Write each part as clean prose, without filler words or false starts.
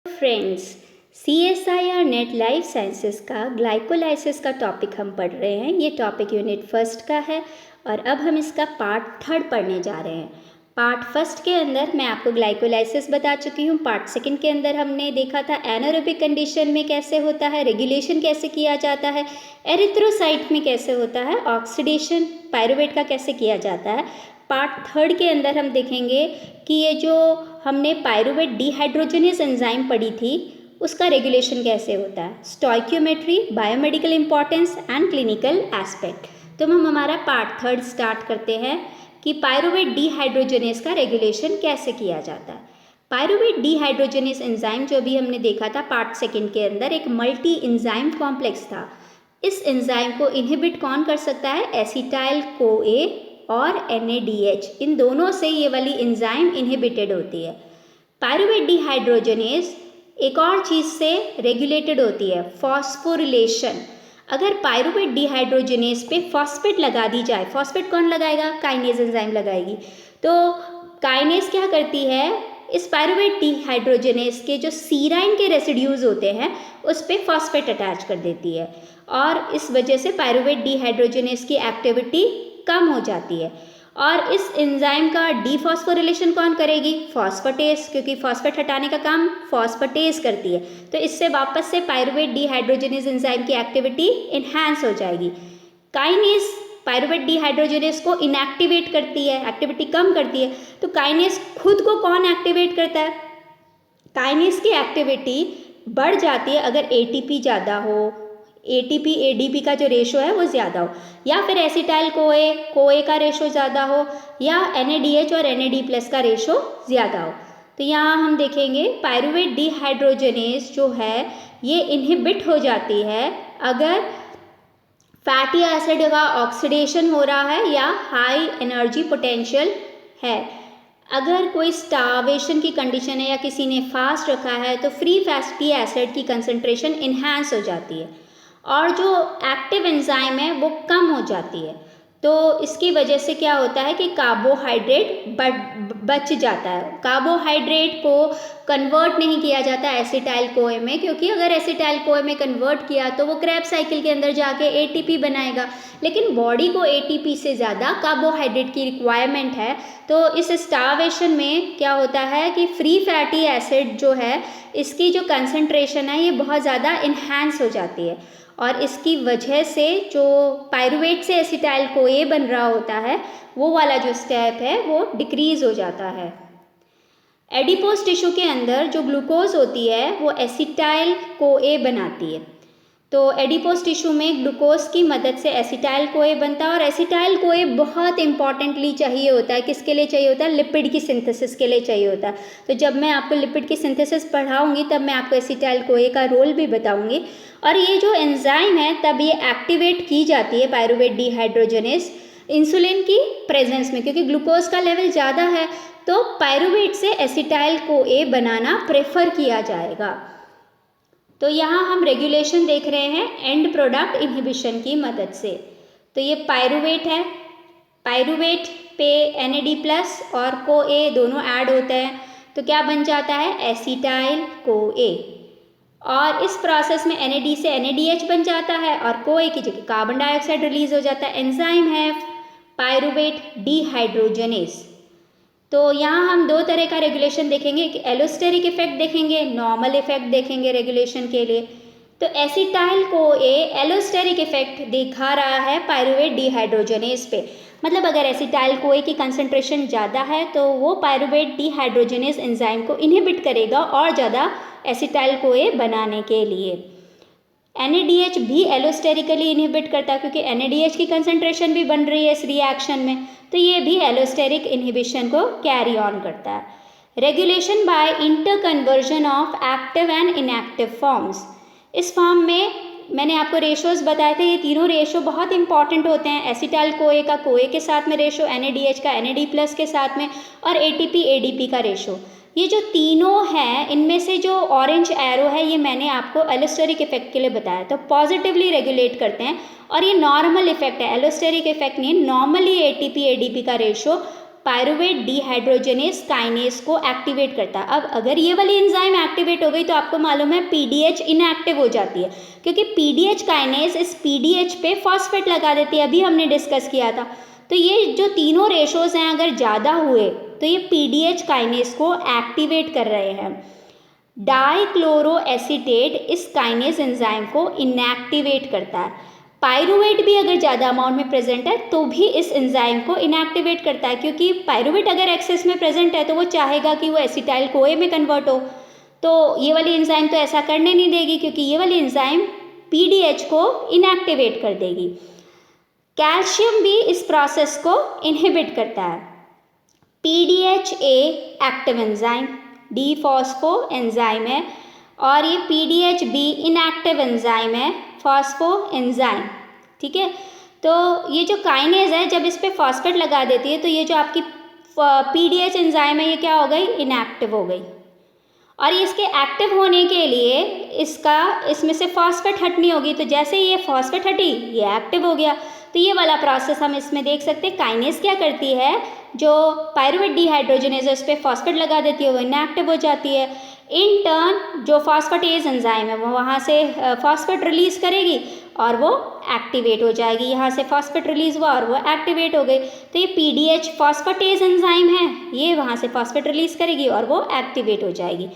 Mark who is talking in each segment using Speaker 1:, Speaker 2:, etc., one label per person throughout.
Speaker 1: Friends, CSIR net life sciences का glycolysis का topic हम पढ़ रहे हैं। ये टॉपिक यूनिट फर्स्ट का है और अब हम इसका पार्ट थर्ड पढ़ने जा रहे हैं। पार्ट फर्स्ट के अंदर मैं आपको ग्लाइकोलाइसिस बता चुकी हूँ। पार्ट सेकंड के अंदर हमने देखा था एनारोबिक कंडीशन में कैसे होता है, रेगुलेशन कैसे किया जाता है, एरिथ्रोसाइट में कैसे होता है, ऑक्सीडेशन पायरुवेट का कैसे किया जाता है। पार्ट थर्ड के अंदर हम देखेंगे कि ये जो हमने पायरुवेट डिहाइड्रोजनेस एंजाइम पढ़ी थी उसका रेगुलेशन कैसे होता है, stoichiometry, biomedical importance and clinical aspect. तो हम हमारा पार्ट थर्ड स्टार्ट करते हैं कि पायरुवेट डिहाइड्रोजनेस का रेगुलेशन कैसे किया जाता है। पायरुवेट डिहाइड्रोजनेस एंजाइम जो भी हमने देखा था पार्ट सेकंड के अंदर एक मल्टी एंजाइम कॉम्प्लेक्स था। इस एंजाइम को इनहिबिट कौन कर सकता है? एसिटाइल कोए और NADH, इन दोनों से ये वाली एंजाइम इनहिबिटेड होती है। पायरुवेट डिहाइड्रोजनेस एक और चीज़ से रेगुलेटेड होती है, फॉस्फोरिलेशन। अगर पायरुवेट डिहाइड्रोजनेस पे फॉस्फेट लगा दी जाए, फॉस्फेट कौन लगाएगा? काइनेज एंजाइम लगाएगी। तो काइनेज क्या करती है, इस पायरुवेट डिहाइड्रोजनेस के जो सीराइन के रेसिड्यूज होते हैं उस पर फॉस्फेट अटैच कर देती है और इस वजह से पायरुवेट डिहाइड्रोजनेस की एक्टिविटी कम हो जाती है। और इस एंजाइम का डीफॉस्फोरिलेशन कौन करेगी? फॉस्फेटेस, क्योंकि फॉस्फेट हटाने का काम फॉस्फेटेस करती है। तो इससे वापस से पायरुवेट डिहाइड्रोजनेस एंजाइम की एक्टिविटी इन्हांस हो जाएगी। काइनेज पायरुवेट डिहाइड्रोजनेस को इनएक्टिवेट करती है, एक्टिविटी कम करती है। तो काइनेज खुद को कौन एक्टिवेट करता है? काइनेज की एक्टिविटी बढ़ जाती है अगर ATP ज़्यादा हो, ATP ADP का जो रेशो है वो ज़्यादा हो, या फिर एसिटाइल कोए का रेशो ज़्यादा हो, या NADH और NAD+ का रेशो ज़्यादा हो। तो यहाँ हम देखेंगे पायरुवेट डिहाइड्रोजनेस जो है ये इनहिबिट हो जाती है अगर फैटी एसिड का ऑक्सीडेशन हो रहा है या हाई एनर्जी पोटेंशियल है। अगर कोई स्टार्वेशन की कंडीशन है या किसी ने फास्ट रखा है तो फ्री फैटी एसिड की कंसंट्रेशन इन्हांस हो जाती है और जो एक्टिव एंजाइम है वो कम हो जाती है। तो इसकी वजह से क्या होता है कि कार्बोहाइड्रेट बच जाता है। कार्बोहाइड्रेट को कन्वर्ट नहीं किया जाता एसिटाइल कोए में, क्योंकि अगर एसिटाइल कोए में कन्वर्ट किया तो वो क्रेब्स साइकिल के अंदर जाके ATP बनाएगा, लेकिन बॉडी को ATP से ज़्यादा कार्बोहाइड्रेट की रिक्वायरमेंट है। तो इस स्टार्वेशन में क्या होता है कि फ्री फैटी एसिड जो है इसकी जो कंसंट्रेशन है ये बहुत ज़्यादा इन्हांस हो जाती है और इसकी वजह से जो पायरुवेट से एसिटाइल कोए बन रहा होता है वो वाला जो स्टेप है वो डिक्रीज़ हो जाता है। एडिपोज टिश्यू के अंदर जो ग्लूकोज होती है वो एसिटाइल कोए बनाती है। तो एडिपोज टिश्यू में ग्लूकोज की मदद से एसिटाइल कोए बनता है और एसिटाइल कोए बहुत इंपॉर्टेंटली चाहिए होता है। किसके लिए चाहिए होता है? लिपिड की सिंथेसिस के लिए चाहिए होता है। तो जब मैं आपको लिपिड की सिंथेसिस पढ़ाऊंगी तब मैं आपको एसिटाइल कोए का रोल भी बताऊंगी। और ये जो एंजाइम है तब ये एक्टिवेट की जाती है पायरुवेट डिहाइड्रोजनेस इंसुलिन की प्रेजेंस में, क्योंकि ग्लूकोज का लेवल ज़्यादा है तो पायरुवेट से एसिटाइल कोए बनाना प्रेफर किया जाएगा। तो यहाँ हम रेगुलेशन देख रहे हैं एंड प्रोडक्ट इनहिबिशन की मदद से। तो ये पायरुवेट है, पायरुवेट पे NAD+ और कोए दोनों ऐड होते हैं तो क्या बन जाता है? Acetyl CoA. और इस प्रोसेस में NAD से NADH बन जाता है और कोए की जगह कार्बन डाइऑक्साइड रिलीज हो जाता है। एंजाइम है पायरुवेट डिहाइड्रोजनेस। तो यहाँ हम दो तरह का रेगुलेशन देखेंगे, एक एलोस्टेरिक इफेक्ट देखेंगे, नॉर्मल इफेक्ट देखेंगे रेगुलेशन के लिए। तो एसिटाइल कोए एलोस्टेरिक इफेक्ट दिखा रहा है पायरुवेट डिहाइड्रोजनेस पे। मतलब अगर एसिटाइल कोए की कंसंट्रेशन ज़्यादा है तो वो पायरुवेट डिहाइड्रोजनेस एंजाइम को इनहिबिट करेगा और ज़्यादा एसिटाइल कोए बनाने के लिए। NADH भी एलोस्टेरिकली इनहिबिट करता है क्योंकि NADH की कंसंट्रेशन भी बन रही है इस रिएक्शन में, तो ये भी एलोस्टेरिक इनहिबिशन को कैरी ऑन करता है। Regulation bye interconversion of active and inactive forms. इस फॉर्म में मैंने आपको रेशोज बताए थे, ये तीनों रेशो बहुत इंपॉर्टेंट होते हैं। एसिटाइल कोए का कोए के साथ में रेशो, NADH का NAD+ के साथ में, और ATP ADP का रेशो। ये जो तीनों हैं इनमें से जो ऑरेंज एरो है ये मैंने आपको एलोस्टेरिक इफेक्ट के लिए बताया, तो पॉजिटिवली रेगुलेट करते हैं। और ये नॉर्मल इफेक्ट है, एलोस्टेरिक इफेक्ट नहीं, नॉर्मली ATP ADP का रेशो पायरुवेट डिहाइड्रोजनेस काइनेस को एक्टिवेट करता है। अब अगर ये वाली एंजाइम एक्टिवेट हो गई तो आपको मालूम है पीडीएच इनएक्टिव हो जाती है, क्योंकि पीडीएच काइनेस इस पीडीएच पे फॉस्फेट लगा देती है, अभी हमने डिस्कस किया था। तो ये जो तीनों रेशोज हैं अगर ज़्यादा हुए तो ये पीडीएच काइनेस को एक्टिवेट कर रहे हैं। डाइक्लोरोएसीटेट इस काइनेस एंजाइम को इनएक्टिवेट करता है। पायरुवेट भी अगर ज़्यादा अमाउंट में प्रेजेंट है तो भी इस एंजाइम को इनएक्टिवेट करता है, क्योंकि पायरुवेट अगर एक्सेस में प्रेजेंट है तो वो चाहेगा कि वो एसिटाइल कोए में कन्वर्ट हो, तो ये वाली एंजाइम तो ऐसा करने नहीं देगी, क्योंकि ये वाली एंजाइम पीडीएच को इनएक्टिवेट कर देगी। कैल्शियम भी इस प्रोसेस को इनहिबिट करता है। PDH A active enzyme, dephospho enzyme है, और ये पीडीएच-बी इनएक्टिव एंजाइम है, फॉस्फो एंजाइम। ठीक है, तो ये जो काइनेज है जब इस पर फॉस्फेट लगा देती है तो ये जो आपकी पीडीएच एंजाइम है ये क्या हो गई, इनएक्टिव हो गई। और इसके एक्टिव होने के लिए इसमें से फॉस्फेट हटनी होगी, तो जैसे ये फॉस्फेट हटी ये एक्टिव हो गया। तो ये वाला प्रोसेस हम इसमें देख सकते हैं। काइनेज क्या करती है, जो पायरुवेट डिहाइड्रोजनेज है उस पर फॉस्फेट लगा देती है, वो इनएक्टिव हो जाती है। इन टर्न जो फॉस्फेटेज एंजाइम है वो वहाँ से फॉस्फेट रिलीज करेगी और वो एक्टिवेट हो जाएगी। यहाँ से फॉस्फेट रिलीज हुआ और वो एक्टिवेट हो गई। तो ये पीडीएच फॉस्फेटेज एंजाइम है, ये वहाँ से फॉस्फेट रिलीज करेगी और वो एक्टिवेट हो जाएगी।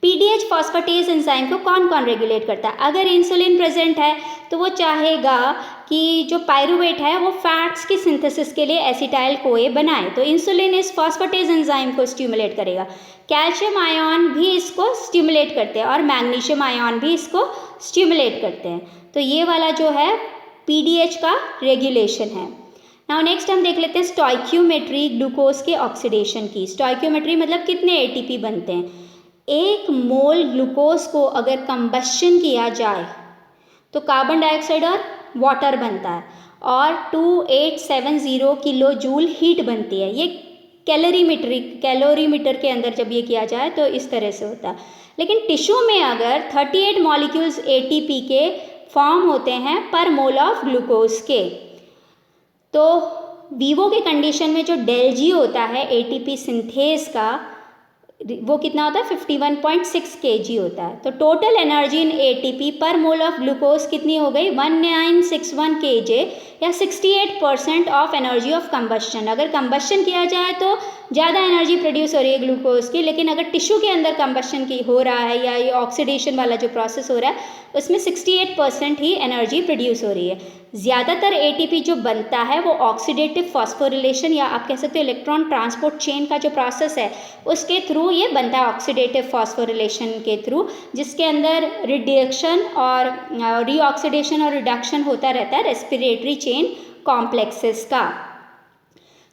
Speaker 1: पीडीएच फॉस्फेटेज एंजाइम को कौन कौन रेगुलेट करता है, अगर इंसुलिन प्रेजेंट है तो वो चाहेगा कि जो पायरुवेट है वो फैट्स की सिंथेसिस के लिए एसिटाइल कोए बनाए, तो इंसुलिन इस फॉस्फेटेज एंजाइम को स्टिमुलेट करेगा। कैल्शियम आयन भी इसको स्टिमुलेट करते हैं और मैग्नीशियम आयन भी इसको स्टिमुलेट करते हैं। तो ये वाला जो है पीडीएच का रेगुलेशन है। नाउ नेक्स्ट हम देख लेते हैं स्टोइक्योमेट्री ग्लूकोज के ऑक्सीडेशन की। स्टोइक्योमेट्री मतलब कितने एटीपी बनते हैं। 1 मोल ग्लूकोज को अगर कंबशन किया जाए तो कार्बन डाइऑक्साइड और वाटर बनता है और 2870 किलो जूल हीट बनती है। ये कैलोरीमीटर के अंदर जब ये किया जाए तो इस तरह से होता है। लेकिन टिश्यू में अगर 38 मॉलिक्यूल्स एटीपी के फॉर्म होते हैं पर मोल ऑफ ग्लूकोज के, तो वीवो के कंडीशन में जो डेल जी होता है एटीपी सिंथेज का वो कितना होता है 51.6 kg होता है। तो टोटल एनर्जी इन एटीपी पर मोल ऑफ ग्लूकोज कितनी हो गई 1961 kJ या 68% ऑफ एनर्जी ऑफ कंबशन। अगर कंबशन किया जाए तो ज़्यादा एनर्जी प्रोड्यूस हो रही है ग्लूकोज की, लेकिन अगर टिश्यू के अंदर कंबशन की हो रहा है या ये ऑक्सीडेशन वाला जो प्रोसेस हो रहा है उसमें 68% ही एनर्जी प्रोड्यूस हो रही है। ज़्यादातर एटीपी जो बनता है वो ऑक्सीडेटिव फॉस्फोरिलेशन या आप कह सकते हो इलेक्ट्रॉन ट्रांसपोर्ट चेन का जो प्रोसेस है उसके थ्रू ये बनता है, ऑक्सीडेटिव फॉस्फोरिलेशन के थ्रू, जिसके अंदर रिडक्शन और रीऑक्सीडेशन और रिडक्शन होता रहता है रेस्पिरेटरी चेन कॉम्प्लेक्सेस का।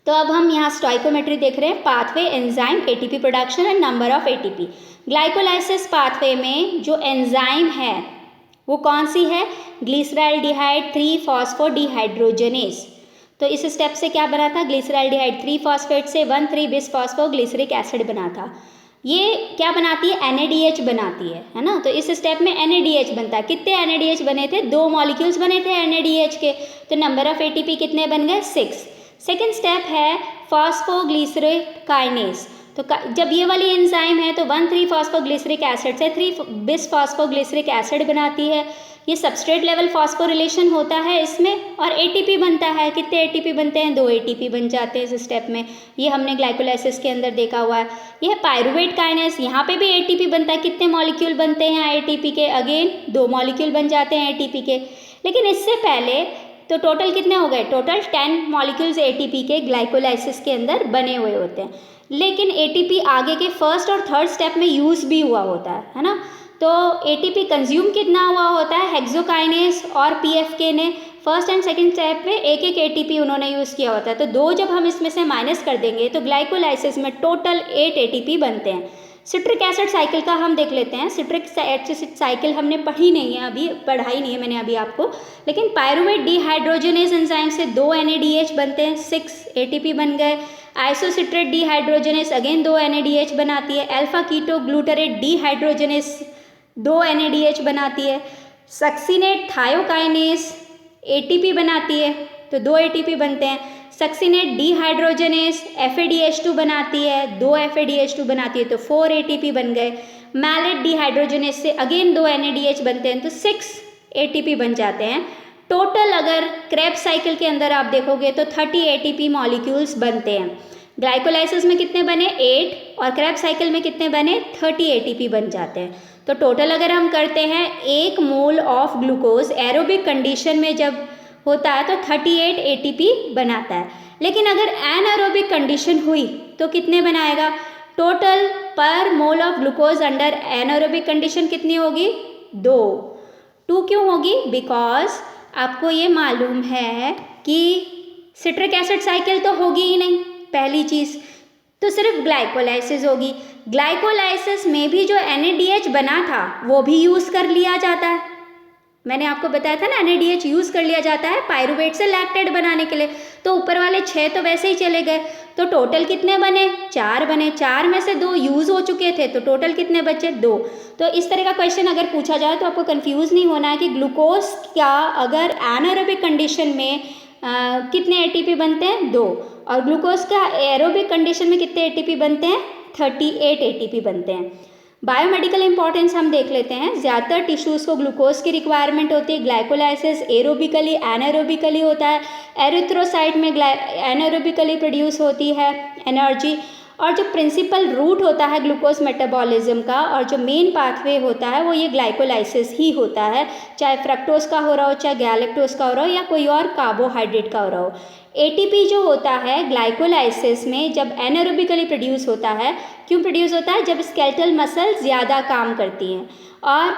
Speaker 1: तो अब हम यहाँ स्टोइकोमेट्री देख रहे हैं, pathway enzyme ATP production and number of ATP. Glycolysis pathway में जो एंजाइम है वो कौन सी है, ग्लिसरॉल्डिहाइड 3-फॉस्फोडिहाइड्रोजनेस। तो इस स्टेप से क्या बना था, ग्लिसरॉल्डिहाइड 3 फॉस्फेट से 1,3-बिसफॉस्फोग्लिसरिक एसिड बना था। ये क्या बनाती है, NADH बनाती है ना। तो इस स्टेप में NADH बनता है। कितने NADH बने थे, 2 मॉलिक्यूल्स बने थे NADH के, तो नंबर ऑफ एटीपी कितने बन गए 6। सेकेंड स्टेप है फॉस्फोग्लिसरिक काइनेस। तो जब ये वाली एंजाइम है तो 1,3-फॉस्फोग्लिसरिक एसिड से 3-बिसफॉस्फोग्लिसरिक एसिड बनाती है। ये सबस्ट्रेट लेवल फॉस्फोरिलेशन होता है इसमें और एटीपी बनता है। कितने एटीपी बनते हैं, 2 एटीपी बन जाते हैं इस स्टेप में। ये हमने ग्लाइकोलाइसिस के अंदर देखा हुआ है। यह पायरुवेट काइनेस, यहाँ पे भी एटीपी बनता है। कितने मॉलिक्यूल बनते हैं यहाँ एटीपी के, अगेन 2 मॉलिक्यूल बन जाते हैं एटीपी के। लेकिन इससे पहले तो टोटल कितने हो गए, टोटल 10 मॉलिक्यूल्स एटीपी के ग्लाइकोलाइसिस के अंदर बने हुए होते हैं। लेकिन एटीपी आगे के फर्स्ट और थर्ड स्टेप में यूज़ भी हुआ होता है ना। तो एटीपी कंज्यूम कितना हुआ होता है, हेक्सोकाइनेस और पीएफके ने फर्स्ट एंड सेकंड स्टेप में एक एटीपी उन्होंने यूज़ किया होता है। तो 2 जब हम इसमें से माइनस कर देंगे तो ग्लाइकोलाइसिस में टोटल 8 एटीपी बनते हैं। सिट्रिक एसिड साइकिल का हम देख लेते हैं। सिट्रिक एसिड साइकिल हमने पढ़ाई नहीं है मैंने अभी आपको, लेकिन पायरुवेट डिहाइड्रोजनेज एंजाइम से 2 NADH बनते हैं, 6 एटीपी बन गए। आइसोसिट्रेट डिहाइड्रोजनेस अगेन 2 NADH बनाती है। Alpha ketoglutarate dehydrogenase 2 NADH बनाती है। सक्सिनेट थायोकाइनेस एटीपी बनाती है तो 2 ATP बनते हैं। सक्सीनेट डीहाइड्रोजनेस FADH2 बनाती है, 2 FADH2 बनाती है तो 4 ATP बन गए। मैलेट डीहाइड्रोजनेस से अगेन 2 NADH बनते हैं तो 6 ATP बन जाते हैं। टोटल अगर क्रेब्स साइकिल के अंदर आप देखोगे तो 30 ATP मॉलिक्यूल्स बनते हैं। ग्लाइकोलाइसिस में कितने बने 8 और क्रेब्स साइकिल में कितने बने 30 ATP बन जाते हैं। तो टोटल अगर हम करते हैं 1 mole of glucose aerobic condition में जब होता है तो 38 ATP बनाता है। लेकिन अगर एनारोबिक कंडीशन हुई तो कितने बनाएगा? टोटल पर mole of glucose under anaerobic condition कितनी होगी? 2 क्यों होगी? बिकॉज आपको ये मालूम है कि सिट्रिक एसिड साइकिल तो होगी ही नहीं, पहली चीज़ तो सिर्फ ग्लाइकोलाइसिस होगी। ग्लाइकोलाइसिस में भी जो NADH बना था वो भी यूज़ कर लिया जाता है। मैंने आपको बताया था ना NADH यूज़ कर लिया जाता है पायरुवेट से लैक्टेट बनाने के लिए। तो ऊपर वाले 6 तो वैसे ही चले गए, तो टोटल कितने बने? 4 बने। 4 में से 2 यूज़ हो चुके थे तो टोटल कितने बचे? 2। तो इस तरह का क्वेश्चन अगर पूछा जाए तो आपको कंफ्यूज नहीं होना है कि ग्लूकोज का अगर एनारोबिक कंडीशन में कितने ATP बनते हैं? 2 और ग्लूकोज का एरोबिक कंडीशन में कितने ATP बनते हैं? 38 ATP बनते हैं। बायोमेडिकल इंपॉर्टेंस हम देख लेते हैं। ज़्यादातर टिश्यूज़ को ग्लूकोज की रिक्वायरमेंट होती है। ग्लाइकोलाइसिस एरोबिकली एनारोबिकली होता है। एरिथ्रोसाइट में एनारोबिकली प्रोड्यूस होती है एनर्जी। और जो प्रिंसिपल रूट होता है ग्लूकोज मेटाबॉलिज्म का और जो मेन पाथवे होता है वो ये ग्लाइकोलाइसिस ही होता है, चाहे फ्रक्टोज का हो रहा हो, चाहे गैलेक्टोज का हो रहा हो या कोई और कार्बोहाइड्रेट का हो रहा हो। ATP जो होता है ग्लाइकोलाइसिस में जब एनारोबिकली प्रोड्यूस होता है, क्यों प्रोड्यूस होता है? जब स्केलेटल मसल ज़्यादा काम करती हैं और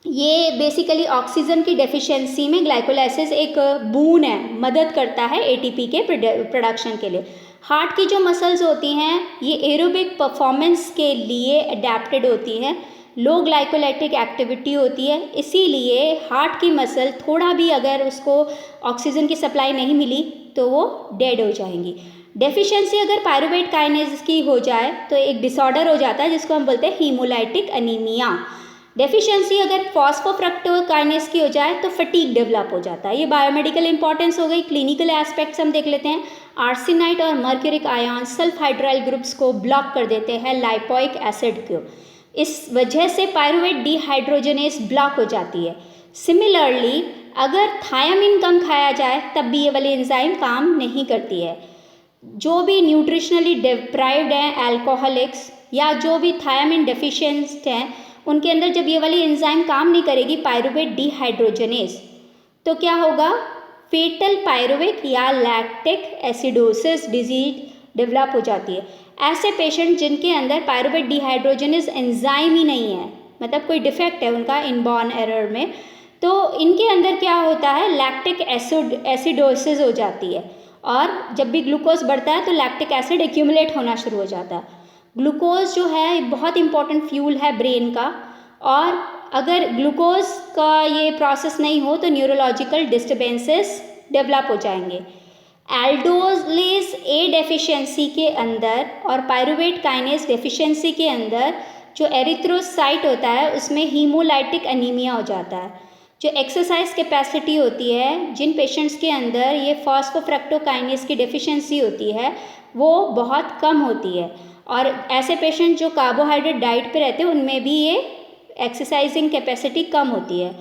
Speaker 1: ये बेसिकली ऑक्सीजन की डेफिशिएंसी में ग्लाइकोलाइसिस एक बून है, मदद करता है ATP के प्रोडक्शन के लिए। हार्ट की जो मसल्स होती हैं ये एरोबिक परफॉर्मेंस के लिए अडेप्टेड होती हैं, लो ग्लाइकोलाइटिक एक्टिविटी होती है, इसीलिए हार्ट की मसल थोड़ा भी अगर उसको ऑक्सीजन की सप्लाई नहीं मिली तो वो डेड हो जाएंगी। डेफिशिएंसी अगर पायरुवेट काइनेज की हो जाए तो एक डिसऑर्डर हो जाता है जिसको हम बोलते हैं हीमोलाइटिक अनीमिया। डेफिशिएंसी अगर फॉस्फोफ्रक्टोकाइनेज की हो जाए तो फटीग डेवलप हो जाता है। ये बायोमेडिकल इंपॉर्टेंस हो गई। क्लिनिकल एस्पेक्ट्स हम देख लेते हैं। आर्सेनाइट और mercuric ion sulph hydryl groups को ब्लॉक कर देते हैं लाइपोइक एसिड को, इस वजह से पायरुवेट डीहाइड्रोजनेस ब्लॉक हो जाती है। सिमिलरली अगर थायामीन कम खाया जाए तब भी ये वाली एंजाइम काम नहीं करती है। जो भी न्यूट्रिशनली डिप्राइव्ड हैं अल्कोहलिक्स या जो भी थायामीन डेफिशिएंट हैं उनके अंदर जब ये वाली एंजाइम काम नहीं करेगी पायरुवेट डीहाइड्रोजनेस तो क्या होगा? फेटल पायरुविक या लैक्टिक एसिडोसिस डिजीज डेवलप हो जाती है। ऐसे पेशेंट जिनके अंदर पायरुवेट डीहाइड्रोजनेस एंजाइम ही नहीं है, मतलब कोई डिफेक्ट है उनका इनबॉर्न एरर में, तो इनके अंदर क्या होता है? लैक्टिक एसिडोसिस हो जाती है और जब भी ग्लूकोज बढ़ता है तो लैक्टिक एसिड एक्यूमुलेट होना शुरू हो जाता है। ग्लूकोज जो है बहुत इंपॉर्टेंट फ्यूल है ब्रेन का और अगर ग्लूकोज का ये प्रोसेस नहीं हो तो न्यूरोलॉजिकल डिस्टर्बेंसेस डेवलप हो जाएंगे। एल्डोलेज ए डेफिशिएंसी के अंदर और पायरुवेट काइनेज डेफिशिएंसी के अंदर जो एरिथ्रोसाइट होता है उसमें हीमोलाइटिक अनीमिया हो जाता है। जो एक्सरसाइज कैपेसिटी होती है जिन पेशेंट्स के अंदर ये फॉस्फोफ्रक्टोकाइनेज की डेफिशिएंसी होती है वो बहुत कम होती है और ऐसे पेशेंट जो कार्बोहाइड्रेट डाइट पे रहते हैं उनमें भी ये एक्सरसाइजिंग कैपेसिटी कम होती है।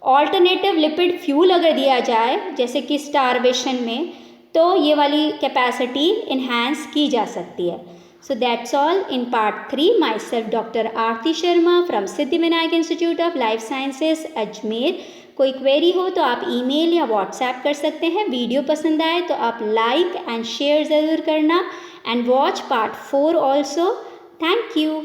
Speaker 1: ऑल्टरनेटिव लिपिड फ्यूल अगर दिया जाए जैसे कि स्टारवेशन में तो ये वाली कैपेसिटी इन्हांस की जा सकती है। So that's all in part 3। My self doctor Aarti Sharma from Siddhivinayak institute of life sciences Ajmer. कोई क्वेरी हो तो आप ईमेल या व्हाट्सएप कर सकते हैं। वीडियो पसंद आए तो आप लाइक एंड शेयर ज़रूर करना and watch part 4 also. Thank you.